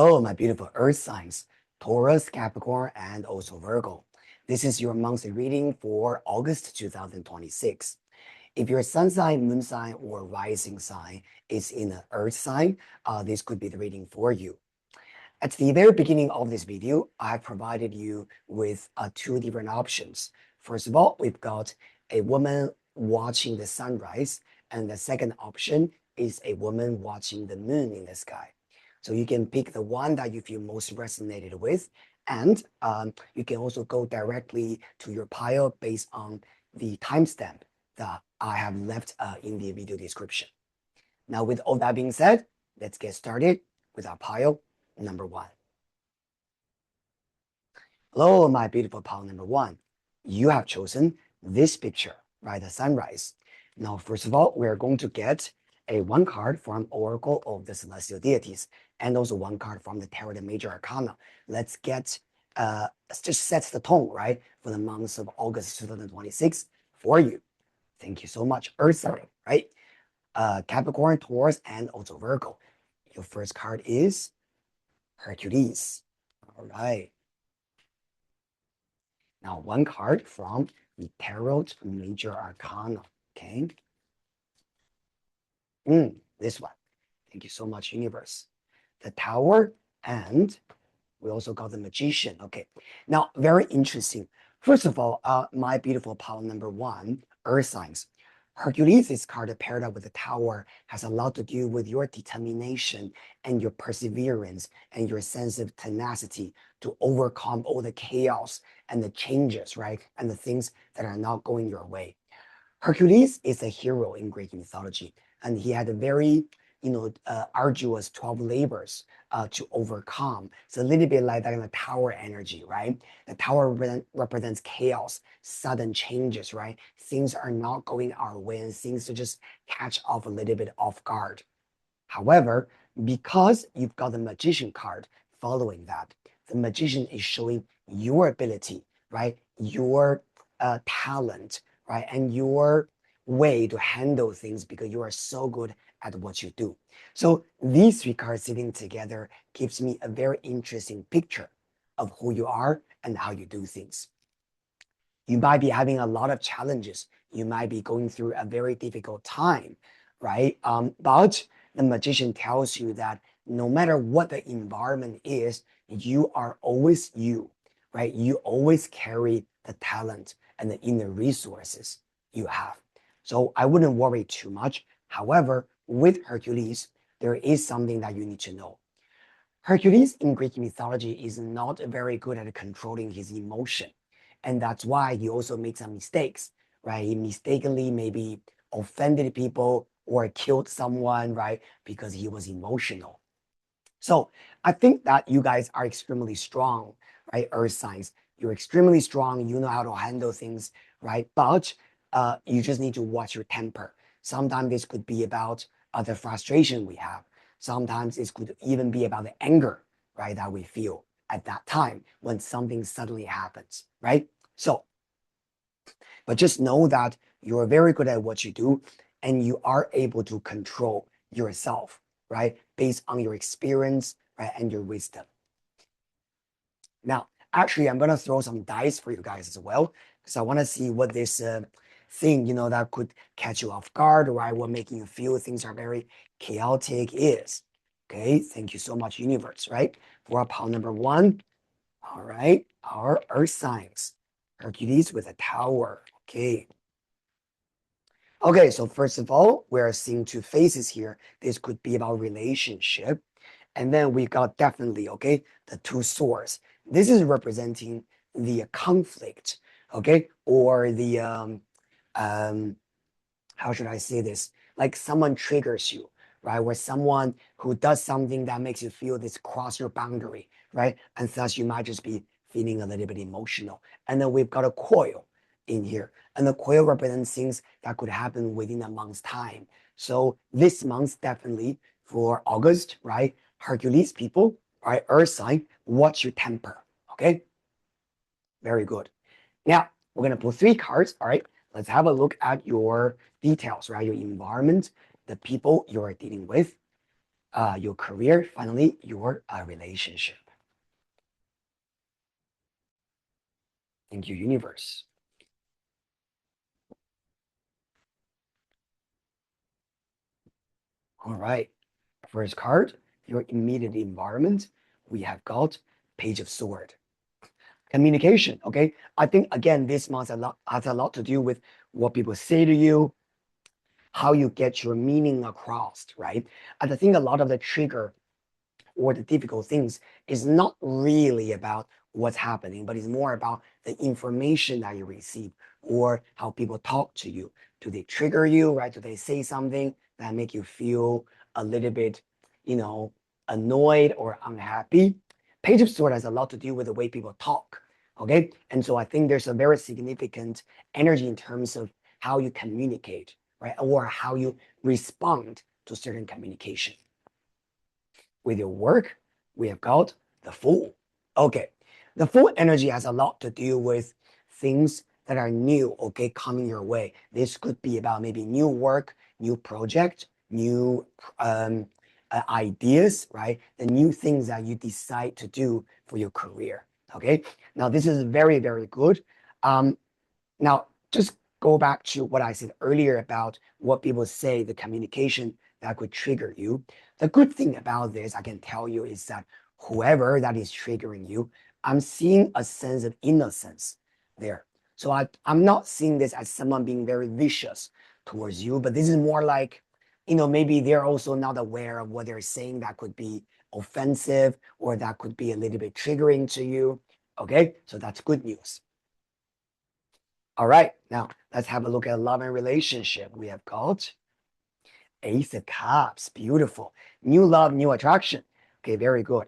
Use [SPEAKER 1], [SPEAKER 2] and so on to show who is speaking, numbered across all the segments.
[SPEAKER 1] Hello, my beautiful earth signs, Taurus, Capricorn, and also Virgo. This is your monthly reading for August 2026. If your sun sign, moon sign, or rising sign is in an earth sign, this could be the reading for you. At the very beginning of this video, I provided you with two different options. First of all, we've got a woman watching the sunrise, and the second option is a woman watching the moon in the sky. So you can pick the one that you feel most resonated with, and you can also go directly to your pile based on the timestamp that I have left in the video description. Now, with all that being said, let's get started with our pile number one. Hello, my beautiful pile number one. You have chosen this picture, right? The sunrise. Now, first of all, we're going to get one card from Oracle of the Celestial Deities, and also one card from the Tarot de Major Arcana. Let's get, just sets the tone, right, for the months of August 2026 for you. Thank you so much, Earth sign, right? Capricorn, Taurus, and also Virgo. Your first card is Hercules. All right. Now, one card from the Tarot Major Arcana, okay? This one. Thank you so much, Universe. The Tower, and we also got the Magician. Okay, now very interesting. First of all, my beautiful pile number one, Earth signs. Hercules, this card paired up with the Tower, has a lot to do with your determination and your perseverance and your sense of tenacity to overcome all the chaos and the changes, right? And the things that are not going your way. Hercules is a hero in Greek mythology, and he had a very arduous 12 labors to overcome. It's a little bit like that in the tower energy, right? The tower represents chaos, sudden changes, right? Things are not going our way and things to just catch off a little bit off guard. However, because you've got the Magician card following that, the Magician is showing your ability, right? Your talent, right? And your way to handle things because you are so good at what you do. So these three cards sitting together gives me a very interesting picture of who you are and how you do things. You might be having a lot of challenges. You might be going through a very difficult time, right? But the Magician tells you that no matter what the environment is, you are always you, right? You always carry the talent and the inner resources you have. So I wouldn't worry too much. However, with Hercules, there is something that you need to know. Hercules in Greek mythology is not very good at controlling his emotion. And that's why he also made some mistakes, right? He mistakenly maybe offended people or killed someone, right? Because he was emotional. So I think that you guys are extremely strong, right? Earth signs. You're extremely strong. You know how to handle things, right? But you just need to watch your temper. Sometimes this could be about the frustration we have. Sometimes it could even be about the anger, right, that we feel at that time when something suddenly happens, right? So, but just know that you're very good at what you do and you are able to control yourself, right, based on your experience, right, and your wisdom. Now, actually, I'm going to throw some dice for you guys as well, because I want to see what this thing, that could catch you off guard, right, what making you feel things are very chaotic is. Okay, thank you so much, Universe, right? For our pile number one, all right, our Earth signs. Hercules with a tower, okay. Okay, so first of all, we're seeing two faces here. This could be about relationship. And then we got definitely, okay, the two swords. This is representing the conflict, okay, or the, how should I say this? Like someone triggers you, right? Or someone who does something that makes you feel this cross your boundary, right? And thus you might just be feeling a little bit emotional. And then we've got a coil in here. And the coil represents things that could happen within a month's time. So this month, definitely for August, right? Hercules people, right? Earth sign, watch your temper, okay? Very good. Now, we're going to pull three cards, all right? Let's have a look at your details, right? Your environment, the people you're dealing with. your career, finally, your relationship. Thank you, universe. All right. First card, your immediate environment. We have got Page of Sword. Communication. Okay. I think again, this month has a lot to do with what people say to you, how you get your meaning across, right? And I think a lot of the trigger or the difficult things is not really about what's happening, but it's more about the information that you receive or how people talk to you. Do they trigger you, right? Do they say something that make you feel a little bit, you know, annoyed or unhappy? Page of Swords has a lot to do with the way people talk. Okay. And so I think there's a very significant energy in terms of how you communicate, right? Or how you respond to certain communication. With your work, we have got the Fool. Okay, the Fool energy has a lot to do with things that are new, okay, coming your way. This could be about maybe new work, new project, new ideas, right? The new things that you decide to do for your career. Okay, now this is very, very good. Um, Now, just go back to what I said earlier about what people say, the communication that could trigger you. The good thing about this, I can tell you, is that whoever that is triggering you, I'm seeing a sense of innocence there. So I'm not seeing this as someone being very vicious towards you, but this is more like, maybe they're also not aware of what they're saying that could be offensive or that could be a little bit triggering to you. Okay, so that's good news. All right, now let's have a look at love and relationship. We have got Ace of Cups. Beautiful. New love, new attraction. Okay, very good.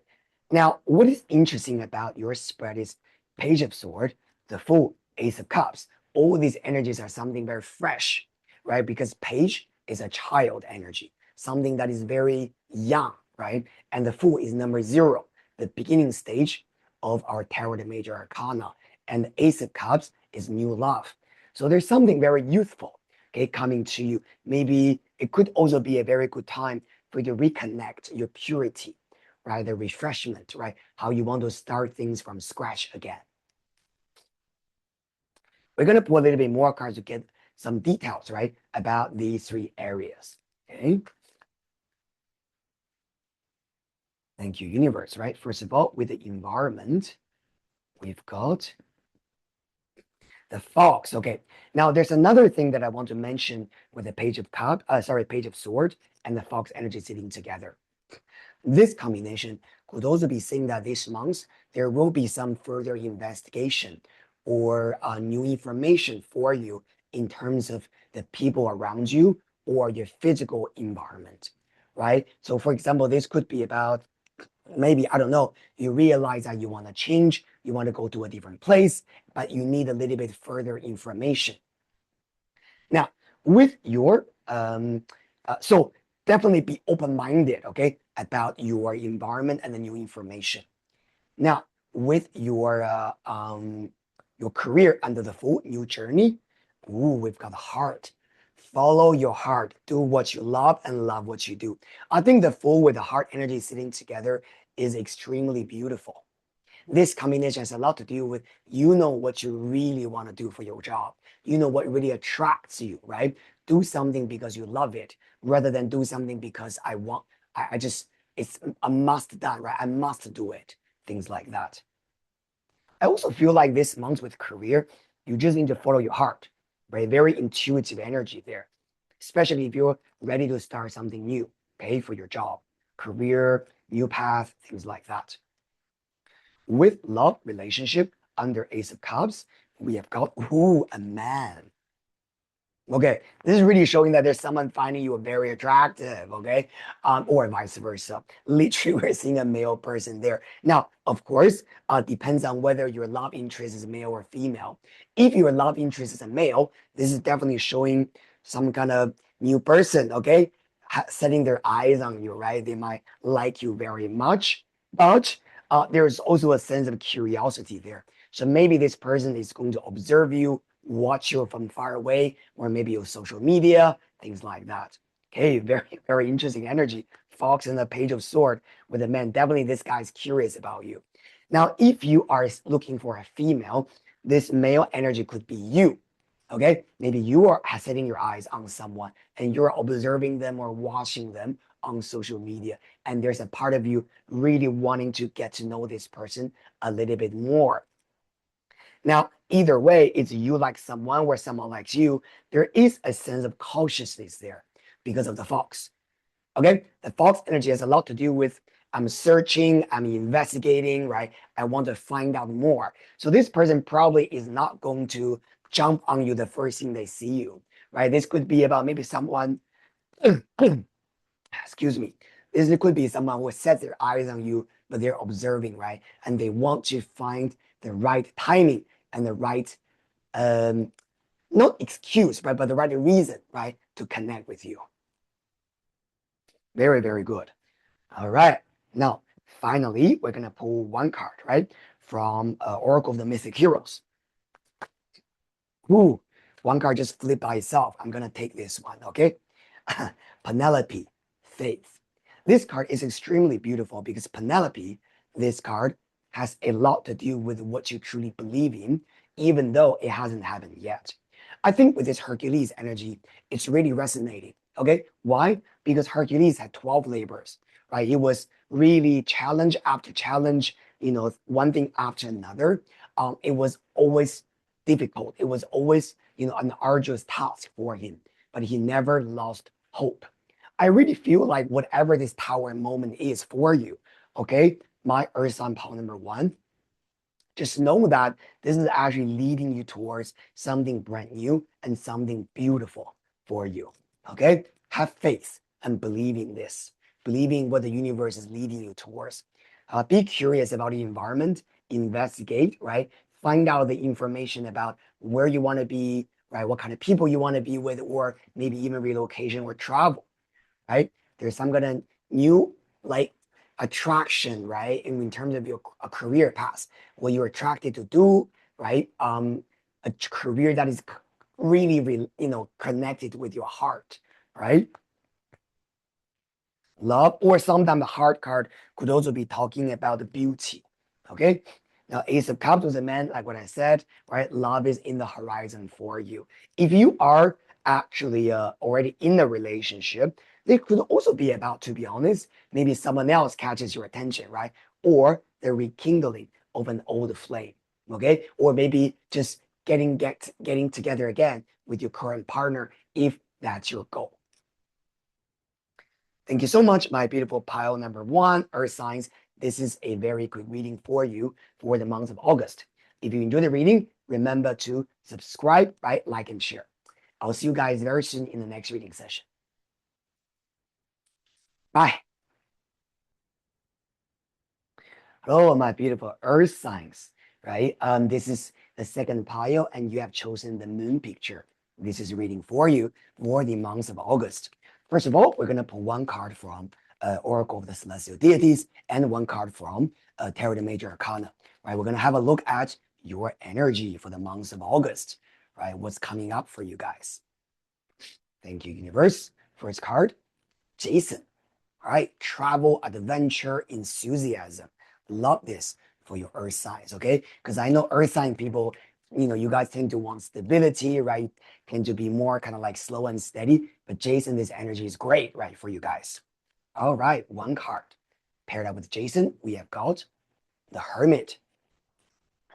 [SPEAKER 1] Now, what is interesting about your spread is Page of Sword, the Fool, Ace of Cups. All these energies are something very fresh, right? Because Page is a child energy, something that is very young, right? And the Fool is number 0, the beginning stage of our Tarot de Major Arcana. And the Ace of Cups is new love. So there's something very youthful, okay, coming to you. Maybe it could also be a very good time for you to reconnect your purity, right? The refreshment, right? How you want to start things from scratch again. We're going to pull a little bit more cards to get some details, right, about these 3 areas. Okay. Thank you, universe, right? First of all, with the environment, we've got the fox. Okay. Now there's another thing that I want to mention with the Page of Page of Sword and the fox energy sitting together. This combination could also be saying that this month there will be some further investigation or new information for you in terms of the people around you or your physical environment, right? So for example, this could be about maybe, I don't know, you realize that you want to change, you want to go to a different place, but you need a little bit further information. Now, with your, so definitely be open-minded, okay, about your environment and the new information. Now, with your career under the Fool, new journey, ooh, we've got heart. Follow your heart. Do what you love and love what you do. I think the Fool with the heart energy sitting together is extremely beautiful. This combination has a lot to do with what you really want to do for your job. What really attracts you, right? Do something because you love it rather than do something because I just, it's a must done, right? I must do it. Things like that. I also feel like this month with career, you just need to follow your heart, right? Very intuitive energy there, especially if you're ready to start something new, okay, for your job, career, new path, things like that. With love relationship under Ace of Cups, we have got, ooh, a man. Okay, this is really showing that there's someone finding you very attractive, okay? Or vice versa. Literally, we're seeing a male person there. Now, of course, depends on whether your love interest is male or female. If your love interest is a male, this is definitely showing some kind of new person, okay? Setting their eyes on you, right? They might like you very much, but there's also a sense of curiosity there. So maybe this person is going to observe you, watch you from far away, or maybe your social media, things like that. Okay, very, very interesting energy fox and the page of sword with a man, definitely this guy's curious about you. Now, if you are looking for a female, this male energy could be you. Okay, maybe you are setting your eyes on someone and you're observing them or watching them on social media, and there's a part of you really wanting to get to know this person a little bit more. Now, either way, it's you like someone or someone likes you. There is a sense of cautiousness there because of the fox. Okay, the fox energy has a lot to do with I'm searching, I'm investigating, right? I want to find out more. So this person probably is not going to jump on you the first thing they see you, right? This could be about maybe someone, excuse me, this could be someone who sets their eyes on you, but they're observing, right? And they want to find the right timing and the right, not excuse, right? But the right reason, right? To connect with you. Very, very good. All right. Now, finally, we're going to pull one card, right? From Oracle of the Mythic Heroes. Ooh, one card just flipped by itself. I'm going to take this one, okay? Penelope, Faith. This card is extremely beautiful because Penelope, this card, has a lot to do with what you truly believe in, even though it hasn't happened yet. I think with this Hercules energy, it's really resonating, okay? Why? Because Hercules had 12 labors, right? He was really challenge after challenge, one thing after another. It was always difficult. It was always, an arduous task for him, but he never lost hope. I really feel like whatever this tower moment is for you, okay, my Earth sign power number one, just know that this is actually leading you towards something brand new and something beautiful for you, okay? Have faith and believe in this, believing what the universe is leading you towards. Be curious about the environment, investigate, right? Find out the information about where you want to be, right? What kind of people you want to be with, or maybe even relocation or travel, right? There's some kind of new like attraction, right? In terms of your a career path, what you're attracted to do, right? A career that is really, connected with your heart, right? Love, or sometimes the heart card could also be talking about the beauty. Okay. Now, Ace of Cups was a man, like what I said, right? Love is in the horizon for you. If you are actually already in a relationship, they could also be about, to be honest, maybe someone else catches your attention, right? Or the rekindling of an old flame. Okay. Or maybe just getting together again with your current partner if that's your goal. Thank you so much, my beautiful pile number one, Earth signs. This is a very quick reading for you for the month of August. If you enjoy the reading, remember to subscribe, right, like, and share. I'll see you guys very soon in the next reading session. Bye. Hello, my beautiful Earth signs, right? This is the second pile, and you have chosen the moon picture. This is reading for you for the month of August. First of all, we're going to pull one card from Oracle of the Celestial Deities and one card from Tarot the Major Arcana, right? We're going to have a look at your energy for the month of August, right? What's coming up for you guys. Thank you, universe. First card, Jason, all right? Travel, adventure, enthusiasm. Love this for your earth signs, okay? Because I know earth sign people, you guys tend to want stability, right? Tend to be more kind of like slow and steady. But Jason, this energy is great, right, for you guys. All right, one card. Paired up with Jason, we have got the Hermit.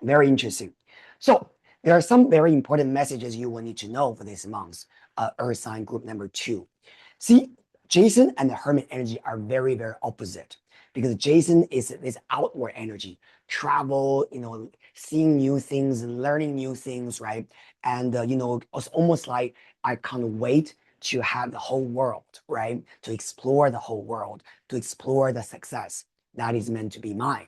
[SPEAKER 1] Very interesting. So there are some very important messages you will need to know for this month's earth sign group number 2. See, Jason and the Hermit energy are very, very opposite because Jason is this outward energy, travel, seeing new things, learning new things, right? And, it's almost like I can't wait to have the whole world, right? To explore the whole world, to explore the success that is meant to be mine.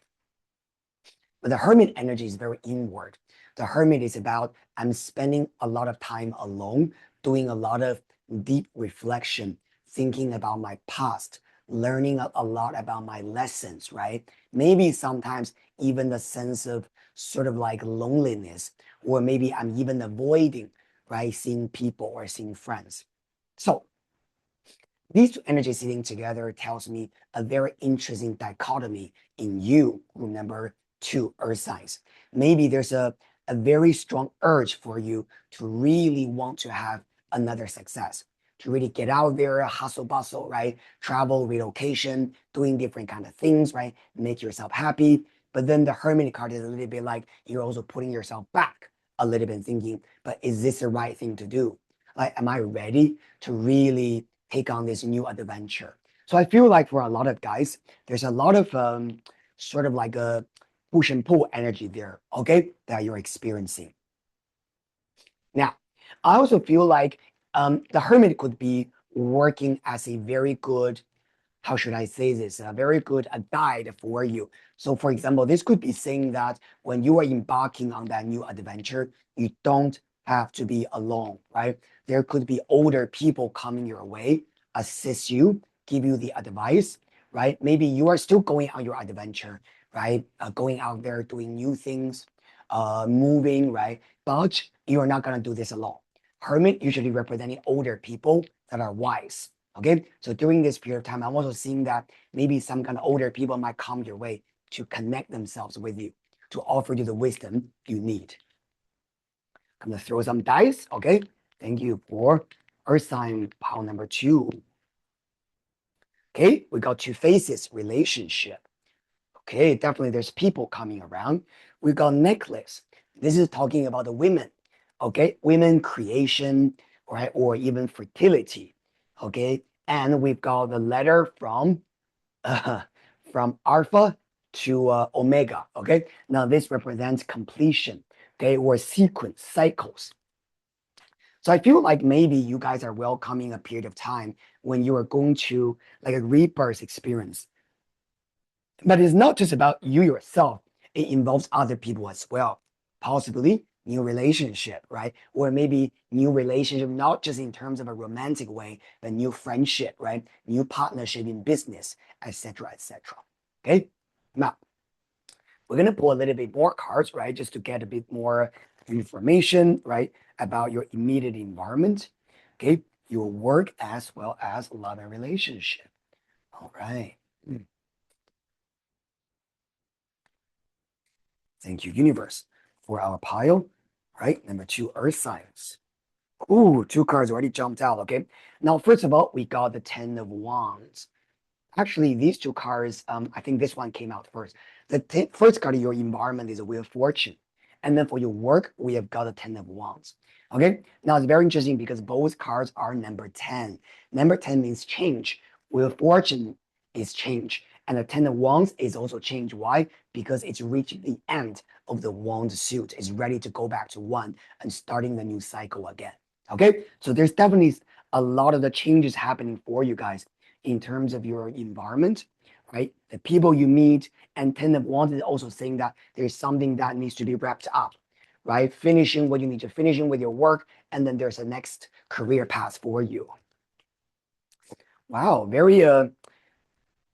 [SPEAKER 1] But the Hermit energy is very inward. The Hermit is about I'm spending a lot of time alone, doing a lot of deep reflection, thinking about my past, learning a lot about my lessons, right? Maybe sometimes even the sense of sort of like loneliness, or maybe I'm even avoiding, right, seeing people or seeing friends. So These two energies sitting together tells me a very interesting dichotomy in you, group number 2, earth signs. Maybe there's a very strong urge for you to really want to have another success, to really get out there, hustle bustle, right? Travel, relocation, doing different kind of things, right? Make yourself happy. But then the Hermit card is a little bit like you're also putting yourself back a little bit, thinking, but is this the right thing to do? Like, am I ready to really take on this new adventure? So I feel like for a lot of guys, there's a lot of sort of like a push and pull energy there, okay, that you're experiencing. Now, I also feel like the Hermit could be working as a very good, how should I say this, a very good guide for you. So for example, this could be saying that when you are embarking on that new adventure, you don't have to be alone, right? There could be older people coming your way, assist you, give you the advice, right? Maybe you are still going on your adventure, right? Going out there, doing new things, moving, right? But you are not going to do this alone. Hermit usually representing older people that are wise. Okay, so during this period of time, I'm also seeing that maybe some kind of older people might come your way to connect themselves with you, to offer you the wisdom you need. I'm gonna throw some dice. Okay, thank you for Earth sign pile number 2. Okay, we got two faces, relationship. Okay, definitely there's people coming around. We got necklace. This is talking about the women. Okay, women creation, right, or even fertility. Okay, and we've got the letter uh, from alpha to omega. Okay, now this represents completion. Okay, or sequence cycles. So I feel like maybe you guys are welcoming a period of time when you are going to like a rebirth experience. But it's not just about you yourself. It involves other people as well. Possibly new relationship, right? Or maybe new relationship, not just in terms of a romantic way, but new friendship, right? New partnership in business, etc., etc. Okay. Now we're gonna pull a little bit more cards, right? Just to get a bit more information, right, about your immediate environment. Okay, your work as well as love and relationship. All right. Thank you, universe, for our pile. Right, number 2, earth signs. Ooh, 2 cards already jumped out. Okay, now first of all, we got the 10 of wands. Actually, these 2 cards, I think this one came out first. The first card of your environment is a wheel of fortune, and then for your work, we have got a 10 of wands. Okay, now it's very interesting because both cards are number 10. Number 10 means change. Wheel of fortune is change, and the 10 of wands is also change. Why? Because it's reaching the end of the wand suit. It's ready to go back to 1 and starting the new cycle again. Okay, so there's definitely a lot of the changes happening for you guys in terms of your environment, right? The people you meet, and 10 of wands is also saying that there's something that needs to be wrapped up, right? Finishing what you need to finishing with your work, and then there's a next career path for you. Wow, very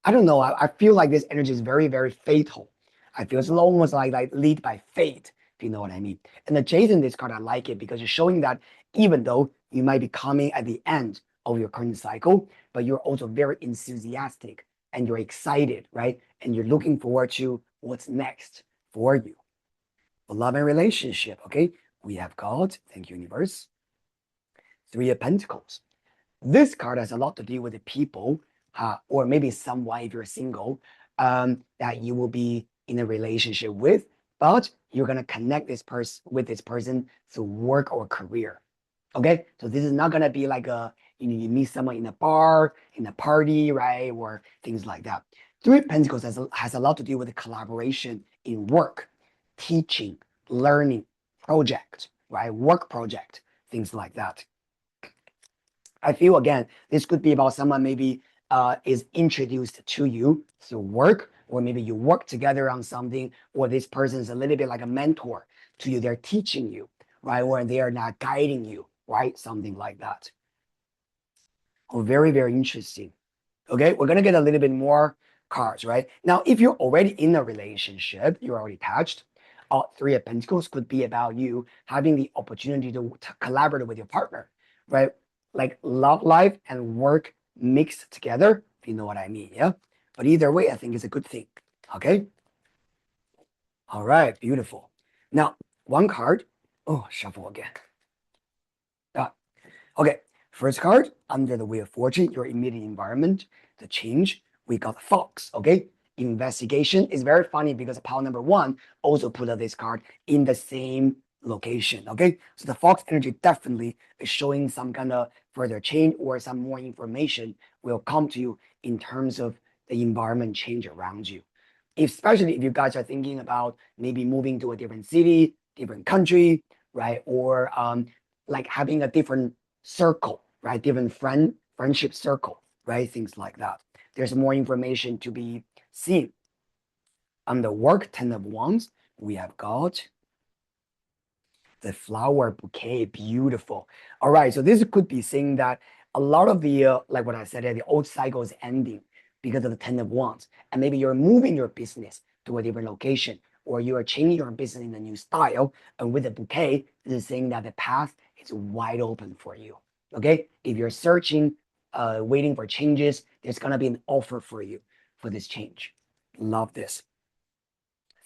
[SPEAKER 1] I don't know. I feel like this energy is very, very fatal. I feel it's almost like lead by fate, if you know what I mean. And the Jason, this card, I like it because it's showing that even though you might be coming at the end of your current cycle, but you're also very enthusiastic and you're excited, right? And you're looking forward to what's next for you. For love and relationship, okay? We have got, thank you, universe, 3 of Pentacles. This card has a lot to do with the people, or maybe someone if you're single, that you will be in a relationship with, but you're gonna connect this person with this person through work or career. Okay, so this is not gonna be like you meet someone in a bar, in a party, right, or things like that. 3 of Pentacles has a lot to do with the collaboration in work, teaching, learning, project, right, work project, things like that. I feel again, this could be about someone maybe is introduced to you through work, or maybe you work together on something, or this person is a little bit like a mentor to you. They're teaching you, right? Or they are not guiding you, right? Something like that. Oh, very, very interesting. Okay, we're gonna get a little bit more cards, right? Now, if you're already in a relationship, you're already attached. 3 of Pentacles could be about you having the opportunity to collaborate with your partner, right? Like love life and work mixed together, if you know what I mean. Yeah. But either way, I think it's a good thing. Okay. All right. Beautiful. Now, one card. Oh, shuffle again. Ah, okay. First card, under the Wheel of Fortune, your immediate environment, the change. We got the Fox. Okay. Investigation is very funny because pile number one also put out this card in the same location. Okay. So the Fox energy definitely is showing some kind of further change or some more information will come to you in terms of the environment change around you. Especially if you guys are thinking about maybe moving to a different city, different country, right? Or like having a different circle, right? Different friendship circle, right? Things like that. There's more information to be seen. On the work, Ten of Wands, we have got the flower bouquet, beautiful. All right, so this could be saying that a lot of the, like what I said, the old cycle is ending because of the Ten of Wands. And maybe you're moving your business to a different location, or you are changing your business in a new style. And with the bouquet, this is saying that the path is wide open for you. Okay, if you're searching, waiting for changes, there's gonna be an offer for you for this change. Love this.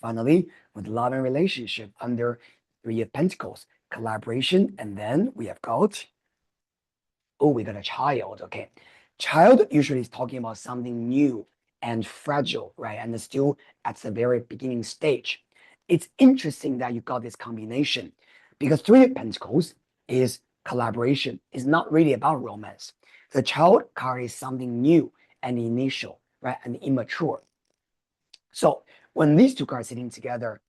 [SPEAKER 1] Finally, with love and relationship under Three of Pentacles, collaboration, and then we have got, oh, we got a child. Okay, child usually is talking about something new and fragile, right? And it's still at the very beginning stage. It's interesting that you got this combination because Three of Pentacles is collaboration. It's not really about romance. The child card is something new and initial, right? And immature. So when these two cards sitting together,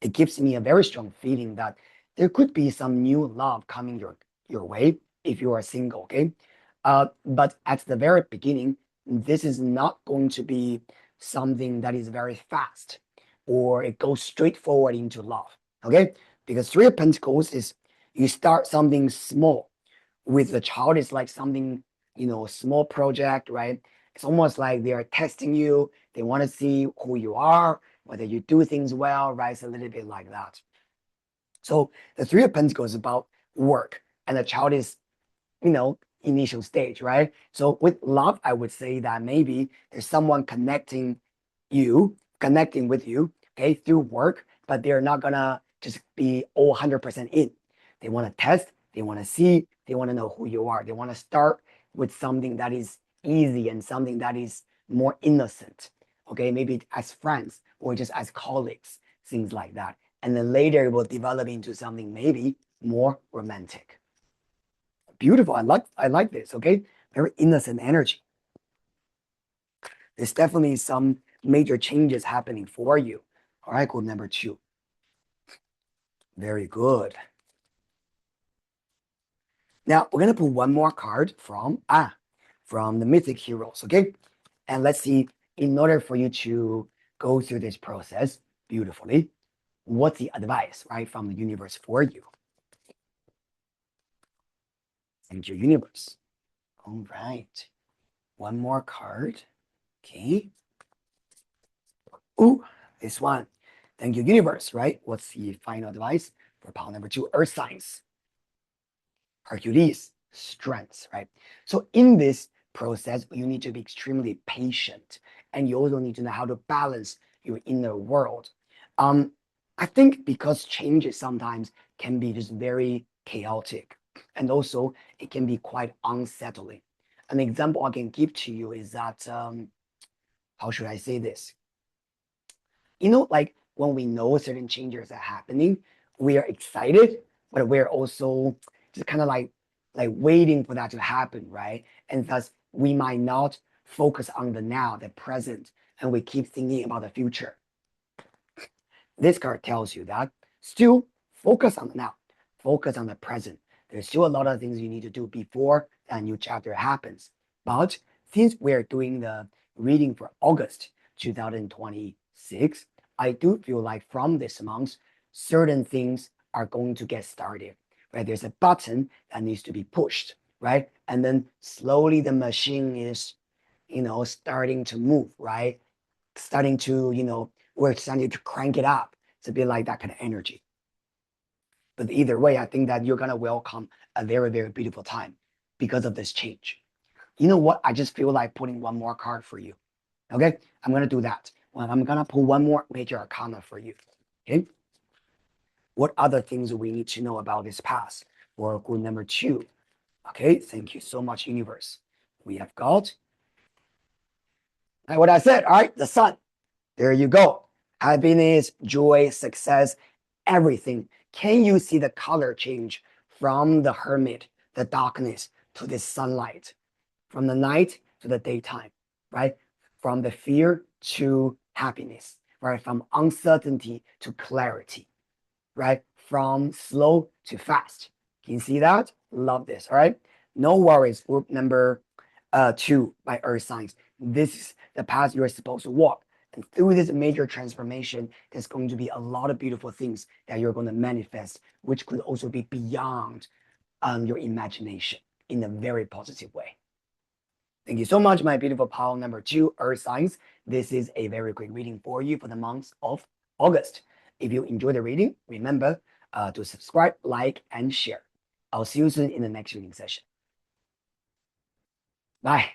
[SPEAKER 1] it gives me a very strong feeling that there could be some new love coming your way if you are single. Okay, but at the very beginning, this is not going to be something that is very fast or it goes straight forward into love. Okay, because Three of Pentacles is you start something small. With the child, it's like something, small project, right? It's almost like they are testing you. They want to see who you are, whether you do things well, right? It's a little bit like that. So the Three of Pentacles is about work, and the child is, initial stage, right? So with love, I would say that maybe there's someone connecting with you, okay, through work, but they're not gonna just be all 100% in. They want to test, they want to see, they want to know who you are. They want to start with something that is easy and something that is more innocent, okay, maybe as friends or just as colleagues, things like that. And then later it will develop into something maybe more romantic. Beautiful. I like this. Okay. Very innocent energy. There's definitely some major changes happening for you. All right, group number two. Very good. Now we're gonna put one more card from the mythic heroes. Okay. And let's see, in order for you to go through this process beautifully, what's the advice, right, from the universe for you? Thank you, universe. All right. One more card. Okay. Ooh, this one. Thank you, universe, right? What's the final advice for pile number two? Earth signs. Hercules, strengths, right? So in this process, you need to be extremely patient, and you also need to know how to balance your inner world. Um, I think because changes sometimes can be just very chaotic, and also it can be quite unsettling. An example I can give to you is that, how should I say this? Like when we know certain changes are happening, we are excited, but we're also just kind of like waiting for that to happen, right? And thus we might not focus on the now, the present, and we keep thinking about the future. This card tells you that still focus on the now, focus on the present. There's still a lot of things you need to do before that new chapter happens. But since we're doing the reading for August 2026, I do feel like from this month, certain things are going to get started. Right? There's a button that needs to be pushed, right? And then slowly the machine is, starting to move, right? Starting to, we're starting to crank it up. It's a bit like that kind of energy. But either way, I think that you're gonna welcome a very, very beautiful time because of this change. You know what? I just feel like putting one more card for you. Okay, I'm gonna do that. Well, I'm gonna pull one more major arcana for you. Okay, what other things we need to know about this past for group number 2? Okay, thank you so much, universe. We have got, like what I said, all right, the sun. There you go. Happiness, joy, success, everything. Can you see the color change from the hermit, the darkness, to the sunlight, from the night to the daytime, right? From the fear to happiness, right? From uncertainty to clarity, right? From slow to fast. Can you see that? Love this, all right? No worries, group number 2 by earth signs. This is the path you're supposed to walk. And through this major transformation, there's going to be a lot of beautiful things that you're going to manifest, which could also be beyond your imagination in a very positive way. Thank you so much, my beautiful pile number 2, earth signs. This is a very quick reading for you for the month of August. If you enjoyed the reading, remember to subscribe, like, and share. I'll see you soon in the next reading session. Bye.